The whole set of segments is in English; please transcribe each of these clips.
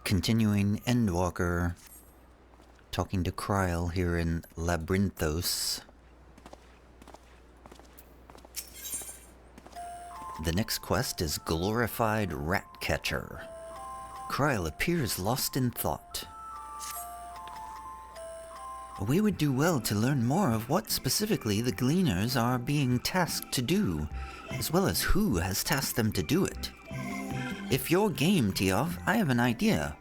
Continuing Endwalker, talking to Krile here in Labyrinthos. The next quest is Glorified Ratcatcher. Krile appears lost in thought. We would do well to learn more of what specifically the gleaners are being tasked to do, as well as who has tasked them to do it. If you're game, Tyauv, I have an idea.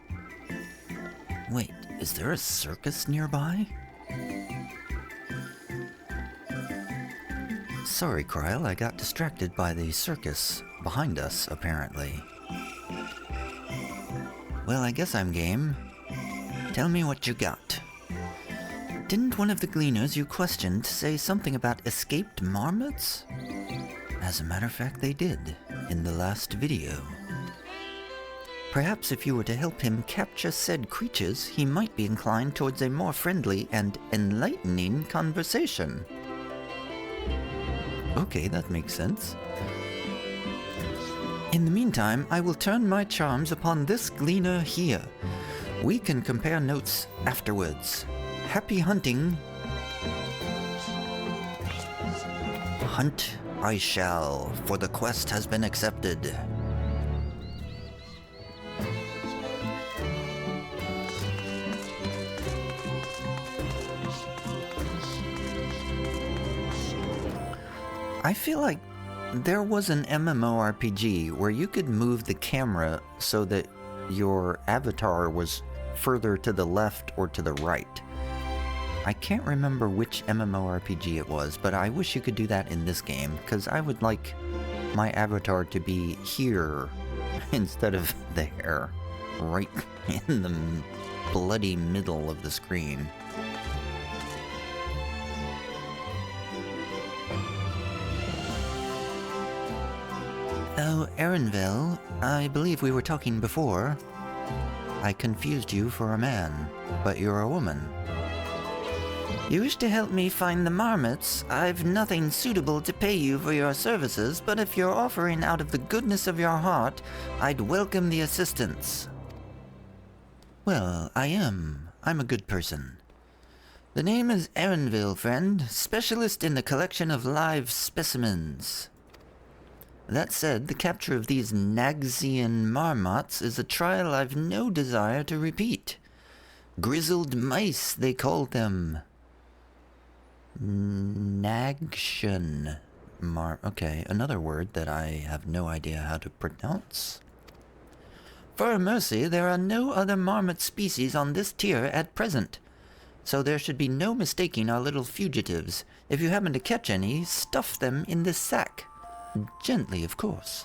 Wait, is there a circus nearby? Sorry, Krile, I got distracted by the circus behind us, apparently. Well, I guess I'm game. Tell me what you got. Didn't one of the gleaners you questioned say something about escaped marmots? As a matter of fact, they did, in the last video. Perhaps if you were to help him capture said creatures, he might be inclined towards a more friendly and enlightening conversation. Okay, that makes sense. In the meantime, I will turn my charms upon this gleaner here. We can compare notes afterwards. Happy hunting. Hunt I shall, for the quest has been accepted. I feel like there was an MMORPG where you could move the camera so that your avatar was further to the left or to the right. I can't remember which MMORPG it was, but I wish you could do that in this game, because I would like my avatar to be here instead of there, right in the bloody middle of the screen. Oh, Erenville, I believe we were talking before. I confused you for a man, but you're a woman. You wish to help me find the marmots? I've nothing suitable to pay you for your services, but if you're offering out of the goodness of your heart, I'd welcome the assistance. Well, I am. I'm a good person. The name is Erenville, friend, specialist in the collection of live specimens. That said, the capture of these Nagsian marmots is a trial I've no desire to repeat. Grizzled mice, they called them. Nagshan. Okay, another word that I have no idea how to pronounce. For a mercy, there are no other marmot species on this tier at present, so there should be no mistaking our little fugitives. If you happen to catch any, stuff them in this sack. Gently, of course.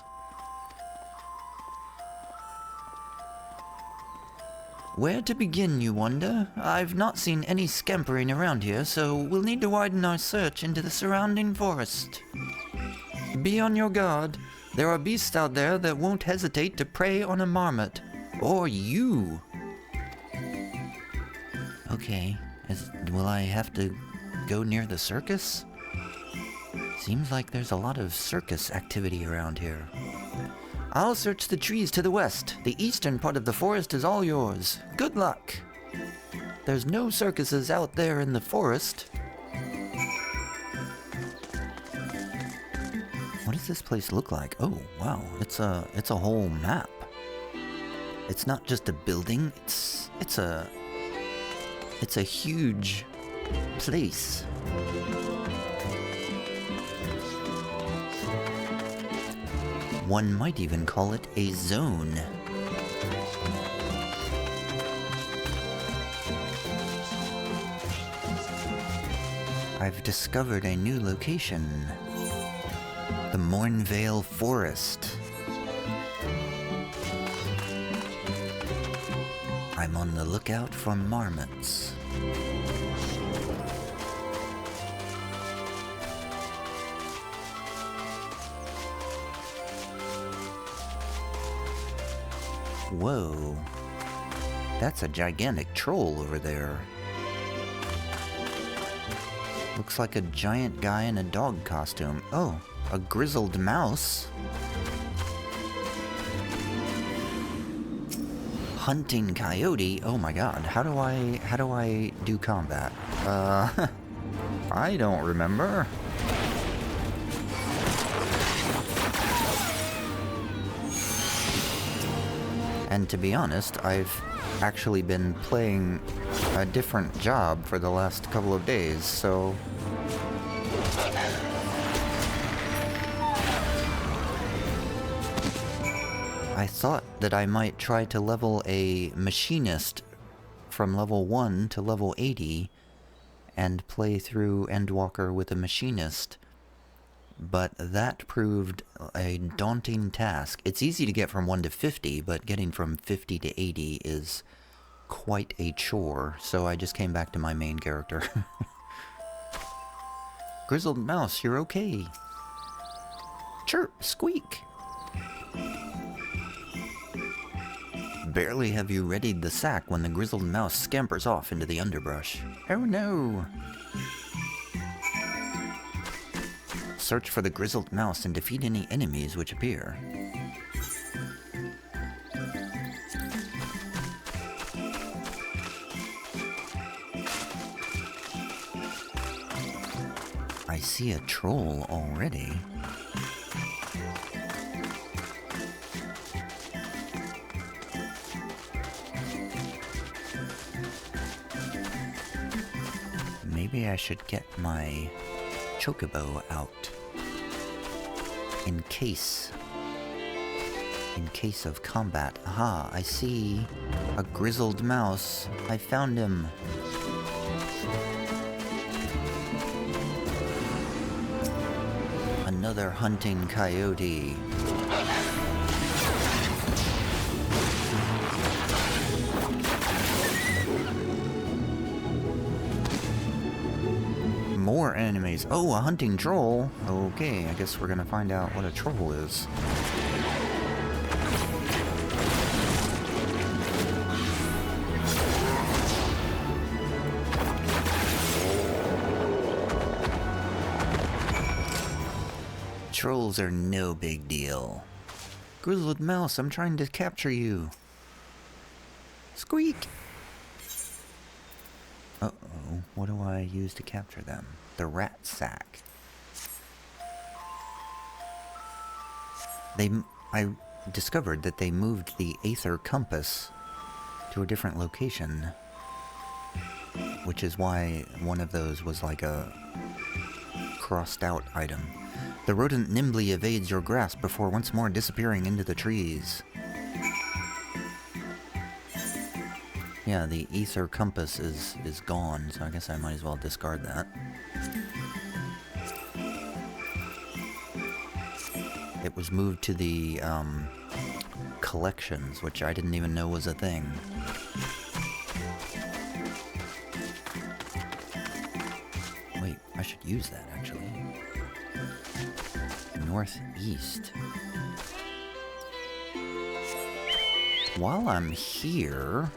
Where to begin, you wonder? I've not seen any scampering around here, so we'll need to widen our search into the surrounding forest. Be on your guard. There are beasts out there that won't hesitate to prey on a marmot. Or you. Okay. Will I have to go near the circus? Seems like there's a lot of circus activity around here. I'll search the trees to the west. The eastern part of the forest is all yours. Good luck. There's no circuses out there in the forest. What does this place look like? Oh, wow. It's a whole map. It's not just a building. It's a huge place. One might even call it a zone. I've discovered a new location. The Mornveil Forest. I'm on the lookout for marmots. Whoa. That's a gigantic troll over there. Looks like a giant guy in a dog costume. Oh, a grizzled mouse. hunting coyote? Oh my god, how do I do combat? I don't remember. And to be honest, I've actually been playing a different job for the last couple of days, so... I thought that I might try to level a machinist from level 1 to level 80 and play through Endwalker with a machinist, but that proved a daunting task. It's easy to get from 1 to 50, but getting from 50 to 80 is quite a chore, so I just came back to my main character. Grizzled mouse, you're okay. Chirp, squeak. Barely have you readied the sack when the grizzled mouse scampers off into the underbrush. Oh no! Search for the grizzled mouse and defeat any enemies which appear. I see a troll already. Maybe I should get my chocobo out in case of combat. Aha, I see a grizzled mouse. I found him. Another hunting coyote. More enemies. Oh, a hunting troll. Okay, I guess we're gonna find out what a troll is. Trolls are no big deal. Grizzled mouse, I'm trying to capture you. Squeak! Uh-oh, what do I use to capture them? The rat sack. I discovered that they moved the Aether compass to a different location, which is why one of those was like a crossed out item. The rodent nimbly evades your grasp before once more disappearing into the trees. Yeah, the ether compass is gone, so I guess I might as well discard that. It was moved to the, collections, which I didn't even know was a thing. Wait, I should use that, actually. Northeast. While I'm here...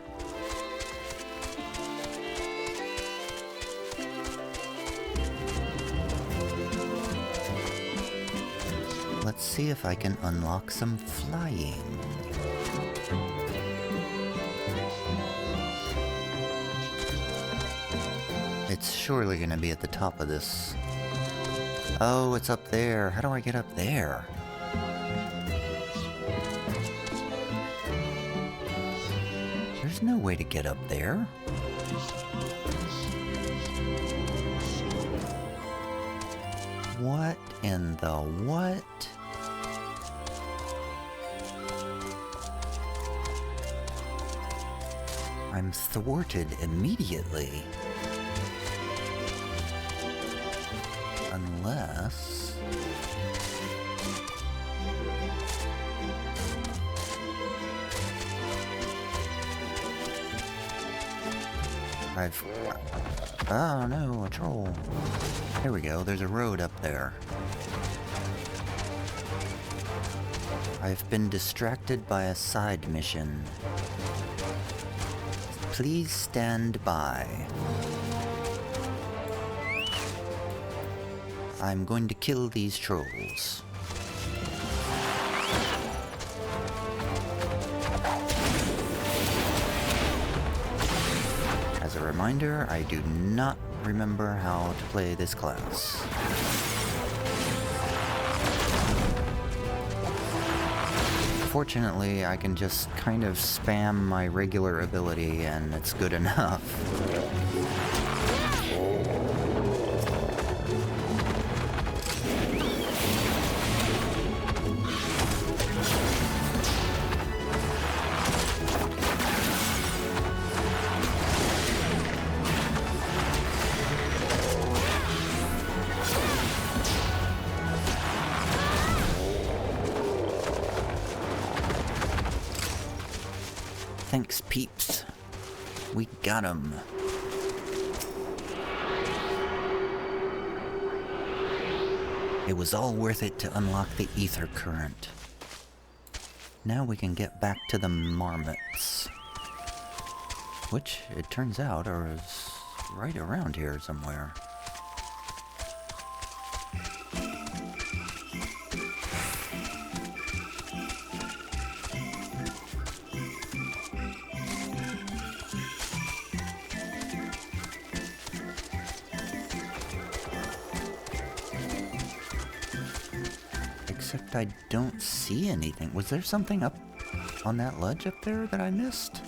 let's see if I can unlock some flying. It's surely gonna be at the top of this. Oh, it's up there. How do I get up there? There's no way to get up there. What in the what? I'm thwarted immediately. Unless... oh no, a troll. There we go, there's a road up there. I've been distracted by a side mission. Please stand by. I'm going to kill these trolls. reminder, I do not remember how to play this class. Fortunately, I can just kind of spam my regular ability and it's good enough. Thanks, peeps. We got him. It was all worth it to unlock the ether current. Now we can get back to the marmots. Which, it turns out, are right around here somewhere. Except I don't see anything. Was there something up on that ledge up there that I missed?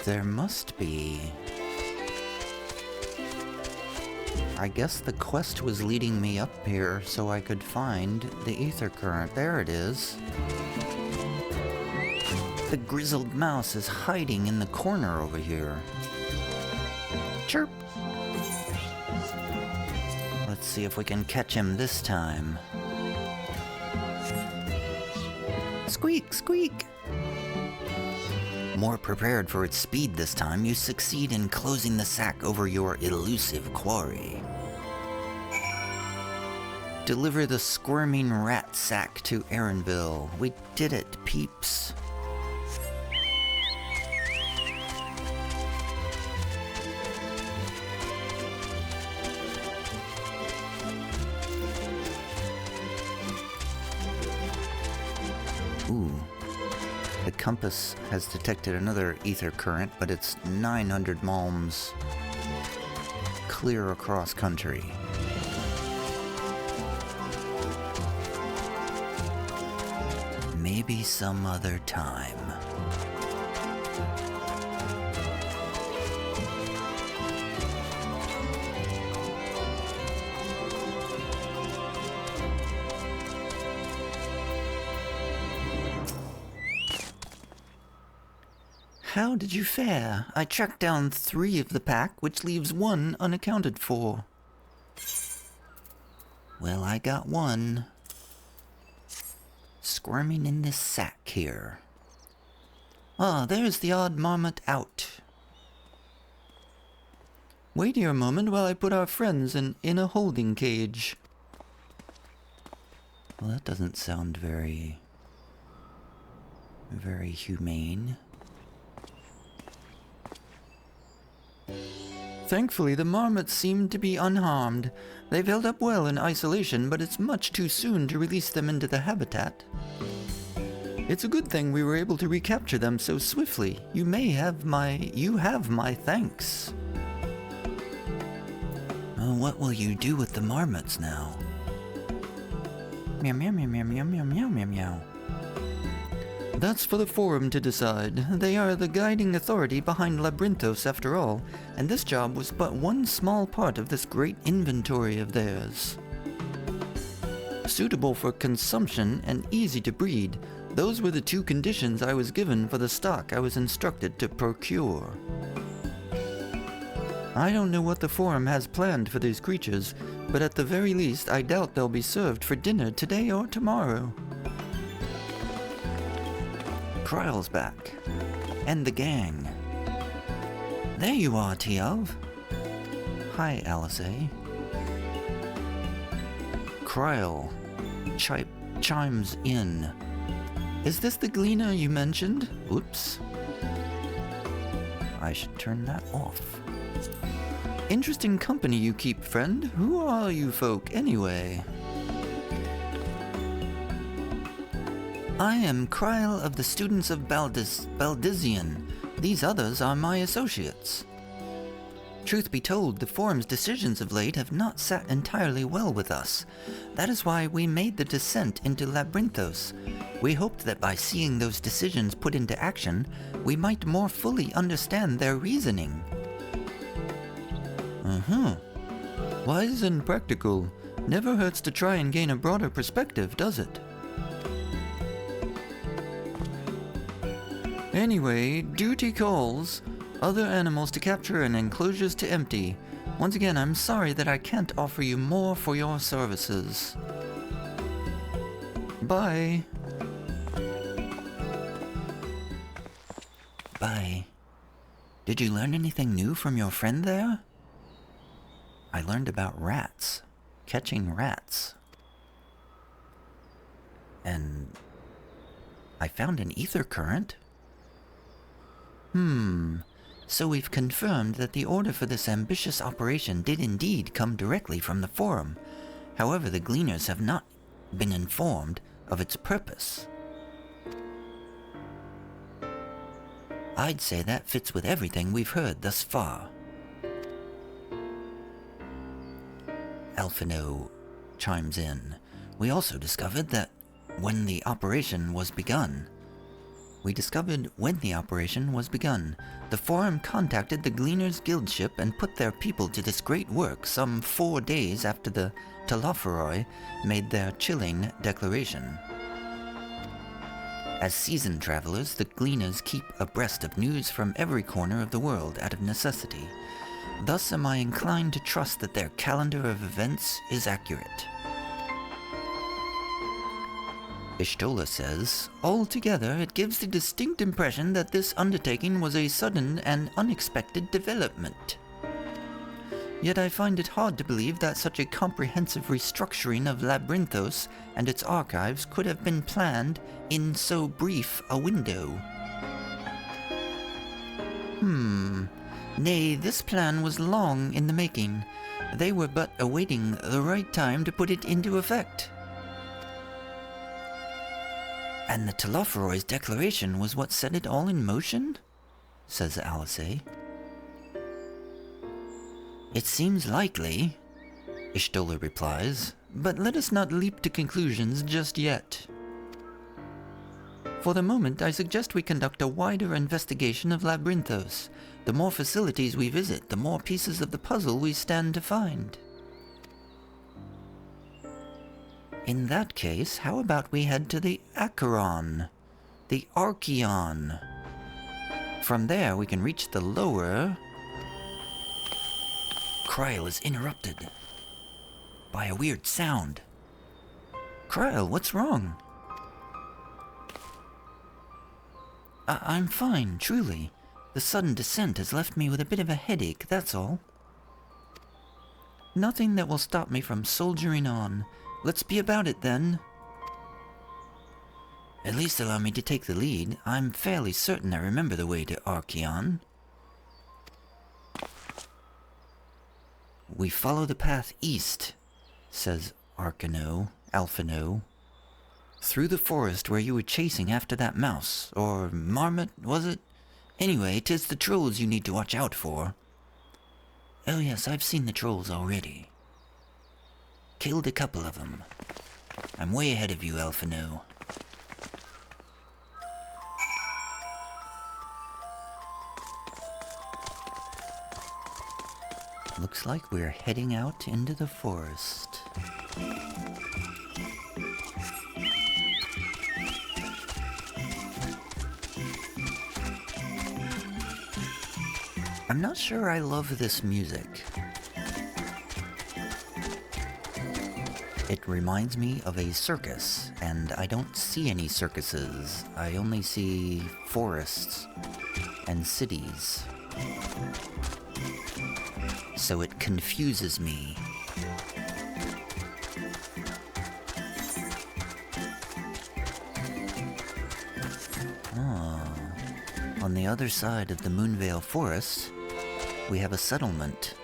There must be. I guess the quest was leading me up here so I could find the ether current. There it is. The grizzled mouse is hiding in the corner over here. Chirp! Let's see if we can catch him this time. Squeak, squeak! More prepared for its speed this time, you succeed in closing the sack over your elusive quarry. Deliver the squirming rat sack to Erenville. We did it, peeps. Ooh. The compass has detected another ether current, but it's 900 malms clear across country. Maybe some other time. How did you fare? I tracked down 3 of the pack, which leaves 1 unaccounted for. Well, I got 1. Squirming in this sack here. Ah, there's the odd marmot out. Wait here a moment while I put our friends in a holding cage. Well, that doesn't sound very humane. Thankfully, the marmots seem to be unharmed. They've held up well in isolation, but it's much too soon to release them into the habitat. It's a good thing we were able to recapture them so swiftly. You have my thanks. Oh, what will you do with the marmots now? Meow meow meow meow meow meow meow meow meow. That's for the Forum to decide. They are the guiding authority behind Labyrinthos after all, and this job was but one small part of this great inventory of theirs. Suitable for consumption and easy to breed, those were the 2 conditions I was given for the stock I was instructed to procure. I don't know what the Forum has planned for these creatures, but at the very least I doubt they'll be served for dinner today or tomorrow. Krile's back. And the gang. There you are, Tyauv. Hi, Alice. Krile chimes in. Is this the gleaner you mentioned? Oops. I should turn that off. Interesting company you keep, friend. Who are you folk, anyway? I am Krile of the students of Baldizian. These others are my associates. Truth be told, the Forum's decisions of late have not sat entirely well with us. That is why we made the descent into Labyrinthos. We hoped that by seeing those decisions put into action, we might more fully understand their reasoning. Wise and practical. Never hurts to try and gain a broader perspective, does it? Anyway, duty calls. Other animals to capture and enclosures to empty. Once again, I'm sorry that I can't offer you more for your services. Bye. Bye. Did you learn anything new from your friend there? I learned about rats. Catching rats. And I found an ether current. So we've confirmed that the order for this ambitious operation did indeed come directly from the Forum. However, the gleaners have not been informed of its purpose. I'd say that fits with everything we've heard thus far. Alphino chimes in. We also discovered when the operation was begun, the Forum contacted the Gleaners Guild ship and put their people to this great work some 4 days after the Tyauv made their chilling declaration. As seasoned travelers, the Gleaners keep abreast of news from every corner of the world out of necessity. Thus am I inclined to trust that their calendar of events is accurate. Ishtola says, altogether it gives the distinct impression that this undertaking was a sudden and unexpected development. Yet I find it hard to believe that such a comprehensive restructuring of Labyrinthos and its archives could have been planned in so brief a window. Nay, this plan was long in the making. They were but awaiting the right time to put it into effect. And the Tyauv declaration was what set it all in motion? Says Alice. It seems likely, Ishtola replies, but let us not leap to conclusions just yet. For the moment, I suggest we conduct a wider investigation of Labyrinthos. The more facilities we visit, the more pieces of the puzzle we stand to find. In that case, how about we head to the Archeion? The Archeion. From there, we can reach the lower... Krile is interrupted by a weird sound. Krile, what's wrong? I'm fine, truly. The sudden descent has left me with a bit of a headache, that's all. Nothing that will stop me from soldiering on. Let's be about it, then. At least allow me to take the lead. I'm fairly certain I remember the way to Archeion. We follow the path east, says Alphino. Through the forest where you were chasing after that mouse, or marmot, was it? Anyway, 'tis the trolls you need to watch out for. Oh yes, I've seen the trolls already. Killed a couple of them. I'm way ahead of you, Alphino. Looks like we're heading out into the forest. I'm not sure I love this music. It reminds me of a circus, and I don't see any circuses. I only see forests and cities. So it confuses me. On the other side of the Mornveil Forest, we have a settlement.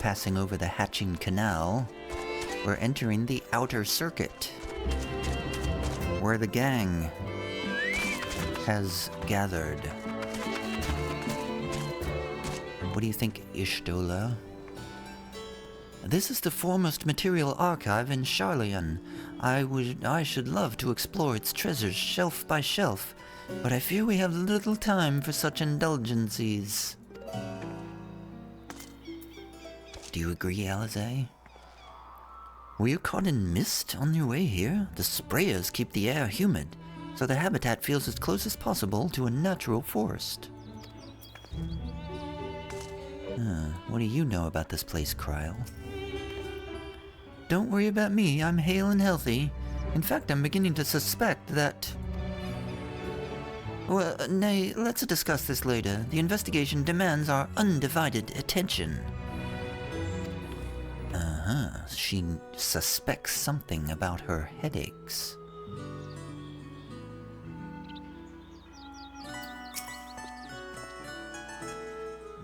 Passing over the Hatching Canal, we're entering the Outer Circuit, where the gang has gathered. What do you think, Ishtola? This is the foremost material archive in Archeion. I should love to explore its treasures shelf by shelf, but I fear we have little time for such indulgences. Do you agree, Alize? Were you caught in mist on your way here? The sprayers keep the air humid, so the habitat feels as close as possible to a natural forest. What do you know about this place, Krile? Don't worry about me, I'm hale and healthy. In fact, I'm beginning to suspect that... Well, nay, let's discuss this later. The investigation demands our undivided attention. She suspects something about her headaches.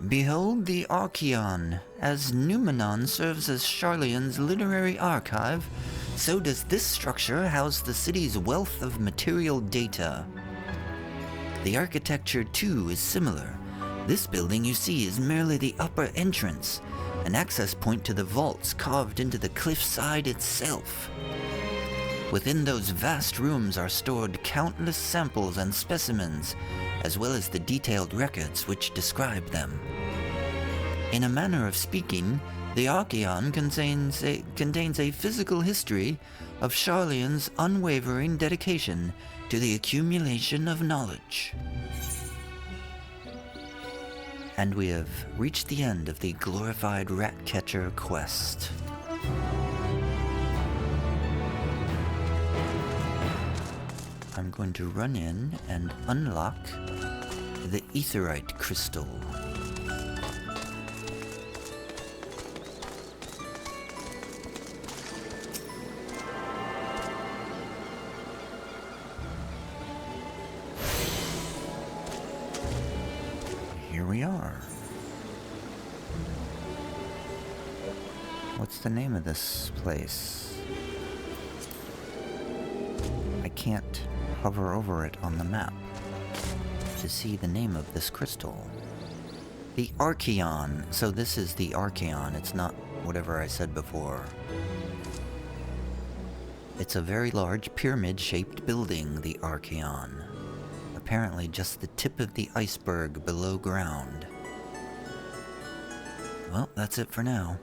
Behold the Archeion. As Numenon serves as Archeion's literary archive, so does this structure house the city's wealth of material data. The architecture, too, is similar. This building you see is merely the upper entrance, an access point to the vaults carved into the cliffside itself. Within those vast rooms are stored countless samples and specimens, as well as the detailed records which describe them. In a manner of speaking, the Archeion contains a physical history of Archeion's unwavering dedication to the accumulation of knowledge. And we have reached the end of the Glorified Ratcatcher quest. I'm going to run in and unlock the Aetherite Crystal. Here we are. What's the name of this place? I can't hover over it on the map to see the name of this crystal. The Archeion. So this is the Archeion. It's not whatever I said before. It's a very large pyramid-shaped building, the Archeion. Apparently just the tip of the iceberg below ground. Well, that's it for now.